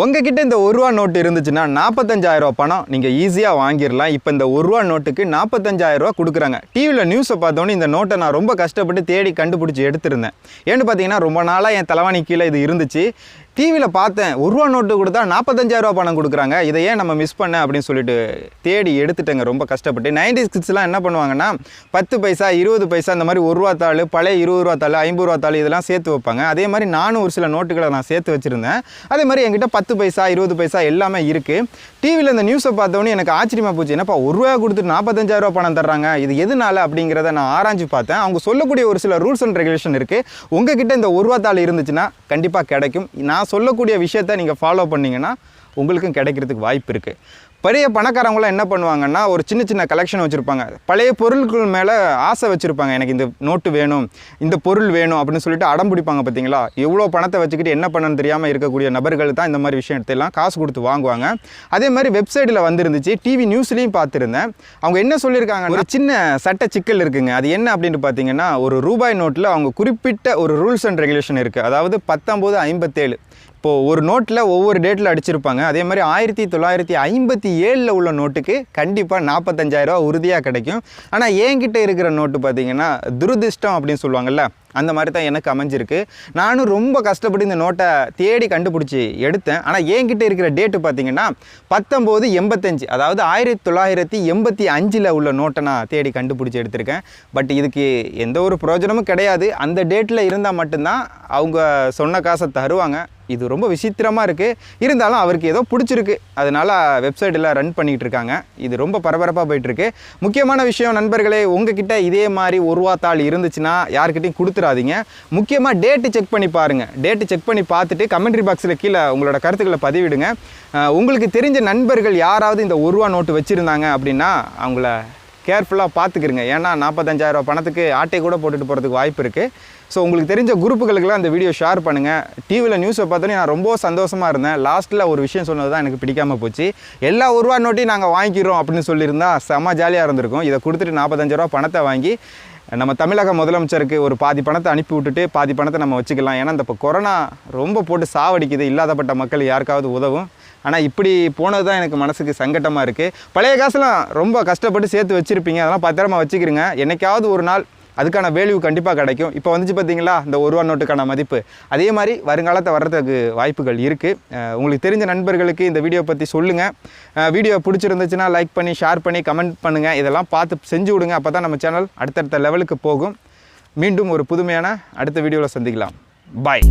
உங்ககிட்ட இந்த ₹1 நோட்டு இருந்துச்சுன்னா 45,000 பணம் நீங்கள் ஈஸியாக வாங்கிடலாம். இப்போ இந்த ₹1 நோட்டுக்கு 45,000 கொடுக்குறாங்க. டிவியில் நியூஸை பார்த்தோன்னே இந்த நோட்டை நான் ரொம்ப கஷ்டப்பட்டு தேடி கண்டுபிடிச்சி எடுத்திருந்தேன். ஏன்னு பார்த்தீங்கன்னா ரொம்ப நாளாக என் தலைவாணி கீழே இது இருந்துச்சு. டிவியில் பார்த்தேன் ₹1 நோட்டு கொடுத்தா 45,000 பணம் கொடுக்குறாங்க, இதை ஏன் நம்ம மிஸ் பண்ண அப்படின்னு சொல்லிட்டு தேடி எடுத்துட்டேங்க ரொம்ப கஷ்டப்பட்டு. 90s கிட்ஸ்லாம் என்ன பண்ணுவாங்கன்னா 10 பைசா 20 பைசா இந்த மாதிரி ₹1 தாள், பழைய ₹20 தாள், ₹50 தாள் இதெல்லாம் சேர்த்து வைப்பாங்க. அதே மாதிரி நானும் ஒரு சில நோட்டுகளை நான் சேர்த்து வச்சுருந்தேன். அதே மாதிரி என்கிட்ட 10 பைசா 20 பைசா எல்லாமே இருக்குது. டிவியில் இந்த நியூஸை பார்த்தோன்னே எனக்கு ஆச்சரியமாக போச்சு. என்னப்பா ₹1 கொடுத்துட்டு 45,000 பணம் தர்றாங்க, இது எதனால அப்படிங்கிறத நான் ஆராய்ச்சி பார்த்தேன். அவங்க சொல்லக்கூடிய ஒரு சில ரூல்ஸ் அண்ட் ரெகுலேஷன் இருக்குது. உங்ககிட்ட இந்த ₹1 தாள் இருந்துச்சுன்னா கண்டிப்பாக கிடைக்கும். நான் சொல்லக்கூடிய விஷயத்தை நீங்கள் ஃபாலோ பண்ணிங்கன்னா உங்களுக்கும் கிடைக்கிறதுக்கு வாய்ப்பு இருக்குது. பெரிய பணக்காரங்களாம் என்ன பண்ணுவாங்கன்னா ஒரு சின்ன சின்ன கலெக்ஷன் வச்சுருப்பாங்க. பழைய பொருட்கள் மேலே ஆசை வச்சுருப்பாங்க. எனக்கு இந்த நோட்டு வேணும், இந்த பொருள் வேணும் அப்படின்னு சொல்லிட்டு அடம் பிடிப்பாங்க. பார்த்தீங்களா, எவ்வளோ பணத்தை வச்சுக்கிட்டு என்ன பண்ணணும்னு தெரியாமல் இருக்கக்கூடிய நபர்கள் தான் இந்த மாதிரி விஷயத்தெல்லாம் காசு கொடுத்து வாங்குவாங்க. அதே மாதிரி வெப்சைட்டில் வந்துருந்துச்சு, டிவி நியூஸ்லேயும் பார்த்துருந்தேன். அவங்க என்ன சொல்லியிருக்காங்க, ஒரு சின்ன சட்ட சிக்கல் இருக்குங்க. அது என்ன அப்படின்னு பார்த்தீங்கன்னா, ஒரு ரூபாய் நோட்டில் அவங்க குறிப்பிட்ட ஒரு ரூல்ஸ் அண்ட் ரெகுலேஷன் இருக்குது. அதாவது 1957 இப்போது ஒரு நோட்டில் ஒவ்வொரு டேட்டில் அடிச்சிருப்பாங்க. அதே மாதிரி 1957 உள்ள நோட்டுக்கு கண்டிப்பாக 45,000 உறுதியாக கிடைக்கும். ஆனால் என்கிட்ட இருக்கிற நோட்டு பார்த்திங்கன்னா துரதிர்ஷ்டம் அப்படின்னு சொல்லுவாங்கள்ல, அந்த மாதிரி தான் எனக்கு அமைஞ்சிருக்கு. நானும் ரொம்ப கஷ்டப்பட்டு இந்த நோட்டை தேடி கண்டுபிடிச்சி எடுத்தேன். ஆனால் என்கிட்ட இருக்கிற டேட்டு பார்த்திங்கன்னா 1985, அதாவது 1985 உள்ள நோட்டை நான் தேடி கண்டுபிடிச்சி எடுத்திருக்கேன். பட் இதுக்கு எந்த ஒரு பிரயோஜனமும் கிடையாது. அந்த டேட்டில் இருந்தால் மட்டும்தான் அவங்க சொன்ன காசை தருவாங்க. இது ரொம்ப விசித்திரமாக இருக்குது. இருந்தாலும் அவருக்கு ஏதோ பிடிச்சிருக்கு, அதனால் வெப்சைட்டில் ரன் பண்ணிகிட்டு இருக்காங்க. இது ரொம்ப பரபரப்பாக போயிட்டுருக்கு. முக்கியமான விஷயம் நண்பர்களே, உங்ககிட்ட இதே மாதிரி ₹1 தாள் இருந்துச்சுன்னா யார்கிட்டையும் கொடுத்துடாதீங்க. முக்கியமாக டேட்டு செக் பண்ணி பாருங்கள். டேட்டு செக் பண்ணி பார்த்துட்டு கமெண்ட்ரி பாக்ஸில் கீழே உங்களோட கருத்துக்களை பதிவிடுங்க. உங்களுக்கு தெரிஞ்ச நண்பர்கள் யாராவது இந்த ₹1 நோட்டு வச்சுருந்தாங்க அப்படின்னா அவங்கள கேர்ஃபுல்லாக பார்த்துக்கிறங்க. ஏன்னா 45,000 பணத்துக்கு ஆட்டை கூட போட்டுட்டு போகிறதுக்கு வாய்ப்பு இருக்குது. ஸோ உங்களுக்கு தெரிஞ்ச குரூப்புகளுக்கெல்லாம் அந்த வீடியோ ஷேர் பண்ணுங்கள். டிவியில் நியூஸை பார்த்தோன்னே நான் ரொம்ப சந்தோஷமாக இருந்தேன். லாஸ்ட்டில் ஒரு விஷயம் சொன்னது தான் எனக்கு பிடிக்காமல் போச்சு. எல்லா ₹1 நோட்டையும் நாங்கள் வாங்கிக்கிறோம் அப்படின்னு சொல்லியிருந்தா செம்ம ஜாலியாக இருந்திருக்கும். இதை கொடுத்துட்டு 45,000 பணத்தை வாங்கி நம்ம தமிழக முதலமைச்சருக்கு ஒரு பாதி பணத்தை அனுப்பி விட்டுட்டு பாதி பணத்தை நம்ம வச்சுக்கலாம். ஏன்னா இந்த இப்போ கொரோனா ரொம்ப போட்டு சாவடிக்குது, இல்லாதப்பட்ட மக்கள் யாருக்காவது உதவும். ஆனால் இப்படி போனது தான் எனக்கு மனசுக்கு சங்கட்டமாக இருக்குது. பழைய காசுலாம் ரொம்ப கஷ்டப்பட்டு சேர்த்து வச்சுருப்பீங்க, அதெல்லாம் பத்திரமா வச்சுக்கிறீங்க. என்றைக்காவது ஒரு நாள் அதுக்கான வேல்யூ கண்டிப்பாக கிடைக்கும். இப்போ வந்துச்சு பார்த்தீங்களா இந்த ₹1 நோட்டுக்கான மதிப்பு, அதே மாதிரி வருங்காலத்தை வர்றதுக்கு வாய்ப்புகள் இருக்குது. உங்களுக்கு தெரிஞ்ச நண்பர்களுக்கு இந்த வீடியோ பற்றி சொல்லுங்கள். வீடியோ பிடிச்சிருந்துச்சுன்னா லைக் பண்ணி ஷேர் பண்ணி கமெண்ட் பண்ணுங்கள். இதெல்லாம் பார்த்து செஞ்சு விடுங்க. அப்போ தான் நம்ம சேனல் அடுத்தடுத்த லெவலுக்கு போகும். மீண்டும் ஒரு புதுமையான அடுத்த வீடியோவில் சந்திக்கலாம். பாய்.